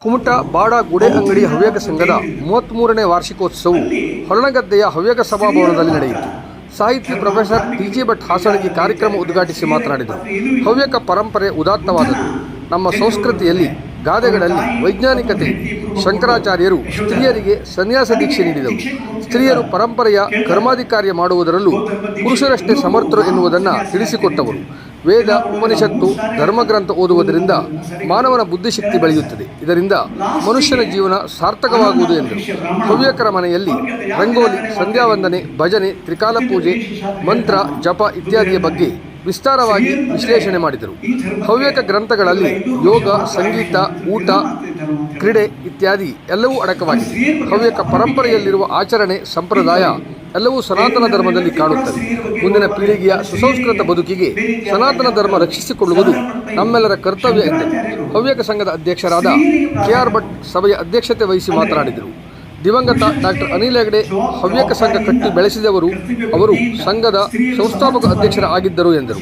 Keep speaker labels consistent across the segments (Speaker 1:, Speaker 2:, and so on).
Speaker 1: ಕುಮಟಾ ಬಾಡ ಗುಡೆ ಅಂಗಡಿ ಹವ್ಯಕ ಸಂಘದ 33ನೇ ವಾರ್ಷಿಕೋತ್ಸವವು ಹೊರನಗದ್ದೆಯ ಹವ್ಯಕ ಸಭಾಭವನದಲ್ಲಿ ನಡೆಯಿತು. ಸಾಹಿತಿ ಪ್ರೊಫೆಸರ್ ಟಿ.ಜಿ. ಭಟ್ ಹಾಸಣಗಿ ಕಾರ್ಯಕ್ರಮ ಉದ್ಘಾಟಿಸಿ ಮಾತನಾಡಿದರು. ಹವ್ಯಕ ಪರಂಪರೆ ಉದಾತ್ತವಾದದ್ದು. ನಮ್ಮ ಸಂಸ್ಕೃತಿಯಲ್ಲಿ ಗಾದೆಗಳಲ್ಲಿ ವೈಜ್ಞಾನಿಕತೆ. ಶಂಕರಾಚಾರ್ಯರು ಸ್ತ್ರೀಯರಿಗೆ ಸನ್ಯಾಸ ದೀಕ್ಷೆ ನೀಡಿದರು. ಸ್ತ್ರೀಯರು ಪರಂಪರೆಯ ಕರ್ಮಾಧಿಕಾರ್ಯ ಮಾಡುವುದರಲ್ಲೂ ಪುರುಷರಷ್ಟೇ ಸಮರ್ಥರು ಎನ್ನುವುದನ್ನು ತಿಳಿಸಿಕೊಟ್ಟವರು. ವೇದ, ಉಪನಿಷತ್ತು, ಧರ್ಮಗ್ರಂಥ ಓದುವುದರಿಂದ ಮಾನವನ ಬುದ್ಧಿಶಕ್ತಿ ಬೆಳೆಯುತ್ತದೆ. ಇದರಿಂದ ಮನುಷ್ಯನ ಜೀವನ ಸಾರ್ಥಕವಾಗುವುದು ಎಂದರು. ಹವ್ಯಕರ ಮನೆಯಲ್ಲಿ ರಂಗೋಲಿ, ಸಂಧ್ಯಾವಂದನೆ, ಭಜನೆ, ತ್ರಿಕಾಲ ಪೂಜೆ, ಮಂತ್ರ, ಜಪ ಇತ್ಯಾದಿಯ ಬಗ್ಗೆ ವಿಸ್ತಾರವಾಗಿ ವಿಶ್ಲೇಷಣೆ ಮಾಡಿದರು. ಹವ್ಯಕ ಗ್ರಂಥಗಳಲ್ಲಿ ಯೋಗ, ಸಂಗೀತ, ಊಟ, ಕ್ರೀಡೆ ಇತ್ಯಾದಿ ಎಲ್ಲವೂ ಅಡಕವಾಗಿದೆ. ಹವ್ಯಕ ಪರಂಪರೆಯಲ್ಲಿರುವ ಆಚರಣೆ, ಸಂಪ್ರದಾಯ ಎಲ್ಲವೂ ಸನಾತನ ಧರ್ಮದಲ್ಲಿ ಕಾಣುತ್ತದೆ. ಮುಂದಿನ ಪೀಳಿಗೆಯ ಸುಸಂಸ್ಕೃತ ಬದುಕಿಗೆ ಸನಾತನ ಧರ್ಮ ರಕ್ಷಿಸಿಕೊಳ್ಳುವುದು ನಮ್ಮೆಲ್ಲರ ಕರ್ತವ್ಯ ಎಂದರು. ಹವ್ಯಕ ಸಂಘದ ಅಧ್ಯಕ್ಷರಾದ ಕೆ.ಆರ್. ಭಟ್ ಸಭೆಯ ಅಧ್ಯಕ್ಷತೆ ವಹಿಸಿ ಮಾತನಾಡಿದರು. ದಿವಂಗತ ಡಾಕ್ಟರ್ ಅನಿಲ್ ಹೆಗಡೆ ಹವ್ಯಕ ಸಂಘ ಕಟ್ಟಿ ಬೆಳೆಸಿದವರು. ಅವರು ಸಂಘದ ಸಂಸ್ಥಾಪಕ ಅಧ್ಯಕ್ಷರ ಆಗಿದ್ದರು ಎಂದರು.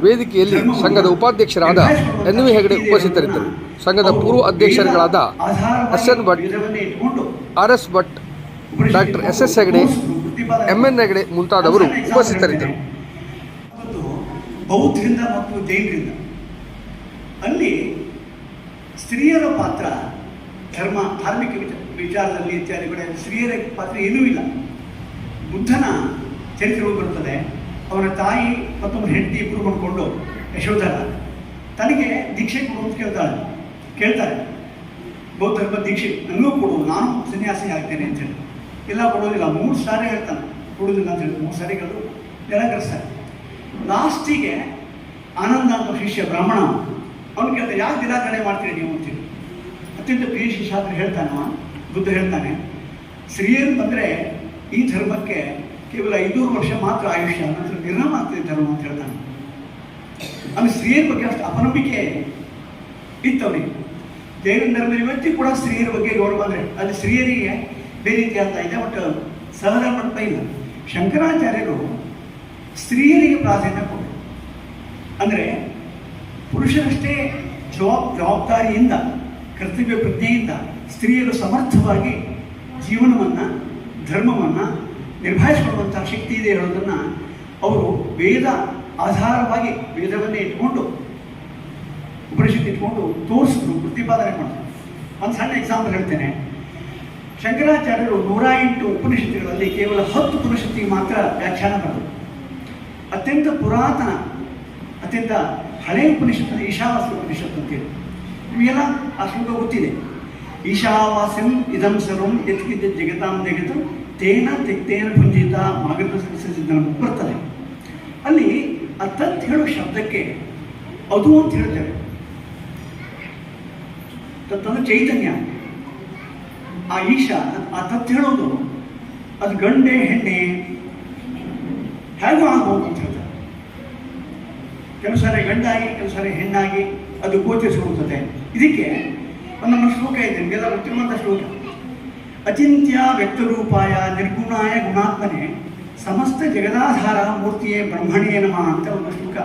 Speaker 1: ವೇದಿಕೆಯಲ್ಲಿ ಸಂಘದ ಉಪಾಧ್ಯಕ್ಷರಾದ ಎನ್.ವಿ. ಹೆಗಡೆ ಉಪಸ್ಥಿತರಿದ್ದರು. ಸಂಘದ ಪೂರ್ವ ಅಧ್ಯಕ್ಷರುಗಳಾದ S N. Bhat, R S. Bhat, doctor S S. Hegde, M N. Hegde ಮುಂತಾದವರು ಉಪಸ್ಥಿತರಿದ್ದರು.
Speaker 2: ಬೌದ್ಧರಿಂದ ಮತ್ತು ಜೈನರಿಂದ ಅಲ್ಲಿ ಸ್ತ್ರೀಯರ ಪಾತ್ರ ಧಾರ್ಮಿಕ ವಿಚಾರದಲ್ಲಿ ಇತ್ಯಾದಿ ಕಡೆ ಸ್ತ್ರೀಯರ ಪಾತ್ರ ಏನೂ ಇಲ್ಲ. ಬುದ್ಧನ ಚರಿತ್ರೆಗಳು ಬರುತ್ತದೆ. ಅವನ ತಾಯಿ ಮತ್ತೊಬ್ಬ ಹೆಂಡತಿ ಇಬ್ಬರು ಮಾಡಿಕೊಂಡು ಯಶೋಧರ ತನಗೆ ದೀಕ್ಷೆ ಕೊಡು ಅಂತ ಕೇಳ್ತಾರೆ. ಬೌದ್ಧ ಧರ್ಮ ದೀಕ್ಷೆ ನನಗೂ ಕೊಡು, ನಾನು ಸನ್ಯಾಸಿ ಆಗ್ತೇನೆ ಅಂತ ಹೇಳಿ. ಇಲ್ಲ, ಕೊಡೋದಿಲ್ಲ. 3 ಸಾರಿ ಹೇಳ್ತಾನೆ, ಕೊಡೋದಿಲ್ಲ ಅಂತ ಹೇಳಿ 3 ಸಾರಿಗಳು ನಿರಾಕರಿಸ್ತಾರೆ. ಲಾಸ್ಟಿಗೆ ಆನಂದ ಅಂತ ಶಿಷ್ಯ ಬ್ರಾಹ್ಮಣ ಅವನು ಕೇಳ್ತಾರೆ, ಯಾಕೆ ನಿರಾಕರಣೆ ಮಾಡ್ತೀರಿ ನೀವು ಅಂತೇಳಿ. ಅತ್ಯಂತ ಪ್ರಿಯ ಶಿಷ್ಯ ಆದರೆ ಹೇಳ್ತಾನವ ಬುದ್ಧ ಹೇಳ್ತಾನೆ, ಸ್ತ್ರೀಯರು ಬಂದರೆ ಈ ಧರ್ಮಕ್ಕೆ ಕೇವಲ 500 ವರ್ಷ ಮಾತ್ರ ಆಯುಷ್ಯ, ನಂತರ ನಿರ್ನಾಮ ಆಗ್ತದೆ ಧರ್ಮ ಅಂತ ಹೇಳ್ತಾನೆ. ಅಲ್ಲಿ ಸ್ತ್ರೀಯರ ಬಗ್ಗೆ ಅಷ್ಟು ಅಪನಂಬಿಕೆ ಇತ್ತವನಿಗೆ. ಜೈನ ಧರ್ಮದಲ್ಲಿ ಇವತ್ತಿ ಕೂಡ ಸ್ತ್ರೀಯರ ಬಗ್ಗೆ ಗೌರವ ಅಂದರೆ ಅದು ಸ್ತ್ರೀಯರಿಗೆ ಬೇರೆ ರೀತಿ ಅಂತ ಇದೆ, ಬಟ್ ಸಹಧರ್ಮ ಇಲ್ಲ. ಶಂಕರಾಚಾರ್ಯರು ಸ್ತ್ರೀಯರಿಗೆ ಪ್ರಾಧಾನ್ಯ ಕೊಟ್ಟರು. ಅಂದರೆ ಪುರುಷರಷ್ಟೇ ಜವಾಬ್ದಾರಿಯಿಂದ, ಕರ್ತವ್ಯ ಪ್ರಜ್ಞೆಯಿಂದ ಸ್ತ್ರೀಯರು ಸಮರ್ಥವಾಗಿ ಜೀವನವನ್ನು, ಧರ್ಮವನ್ನು ನಿರ್ವಹಿಸಿಕೊಳ್ಳುವಂಥ ಶಕ್ತಿ ಇದೆ ಹೇಳೋದನ್ನು ಅವರು ವೇದ ಆಧಾರವಾಗಿ, ವೇದವನ್ನೇ ಇಟ್ಕೊಂಡು, ಉಪನಿಷತ್ತು ಇಟ್ಕೊಂಡು ತೋರಿಸಿದ್ರು, ಪ್ರತಿಪಾದನೆ ಮಾಡಿದ್ರು. ಒಂದು ಸಣ್ಣ ಎಕ್ಸಾಂಪಲ್ ಹೇಳ್ತೇನೆ. ಶಂಕರಾಚಾರ್ಯರು 108 ಉಪನಿಷತ್ತುಗಳಲ್ಲಿ ಕೇವಲ 10 ಉಪನಿಷತ್ತಿಗೆ ಮಾತ್ರ ವ್ಯಾಖ್ಯಾನ ಬರೆದರು. ಅತ್ಯಂತ ಪುರಾತನ, ಅತ್ಯಂತ ಹಳೆಯ ಉಪನಿಷತ್ತು ಈಶಾವಾಸ್ಯ ಉಪನಿಷತ್ತು ಅಂತೇಳಿ. ನಿಮಗೆಲ್ಲ ಆ ಶ್ಲೋಕ ಗೊತ್ತಿದೆ. ಈಶಾವಾಸ್ಯಂ ಇದಂ ಸರ್ವಂ ಯತ್ಕಿದ್ದ ಜಗತಾಂ ಜಗತ್ತು ತೇನ ತೆಕ್ತೇನ ಪುಂಜಿತ ಮಾಗತ ಸಿದ್ಧನ ಬರ್ತದೆ. ಅಲ್ಲಿ ಆ ತತ್ ಹೇಳೋ ಶಬ್ದಕ್ಕೆ ಅದು ಅಂತ ಹೇಳ್ತೇವೆ. ತತ್ತಂದ್ರೆ ಚೈತನ್ಯ. ಆ ಈಶಾ, ಆ ತತ್ ಹೇಳೋದು ಅದು ಗಂಡೆ ಹೆಣ್ಣೆ ಹೇಗೂ ಆಗ್ಬೋದು ಅಂತ ಹೇಳ್ತಾರೆ. ಕೆಲವು ಸಾರಿ ಗಂಡಾಗಿ, ಕೆಲವು ಸಾರಿ ಹೆಣ್ಣಾಗಿ ಅದು ಗೋಚರಿಸಿಕೊಳ್ಳುತ್ತದೆ. ಇದಕ್ಕೆ ಒಂದೊಂದು ಶ್ಲೋಕ ಇದೆ, ನಿಮಗೆಲ್ಲ ಗೊತ್ತಿರುವಂಥ ಶ್ಲೋಕ. ಅಚಿಂತ್ಯ ವ್ಯಕ್ತರೂಪಾಯ ನಿರ್ಗುಣಾಯ ಗುಣಾತ್ಮನೆ ಸಮಸ್ತ ಜಗದಾಧಾರ ಮೂರ್ತಿಯೇ ಬ್ರಹ್ಮಣೇ ನಮಃ ಅಂತ ಒಂದು ಶ್ಲೋಕ.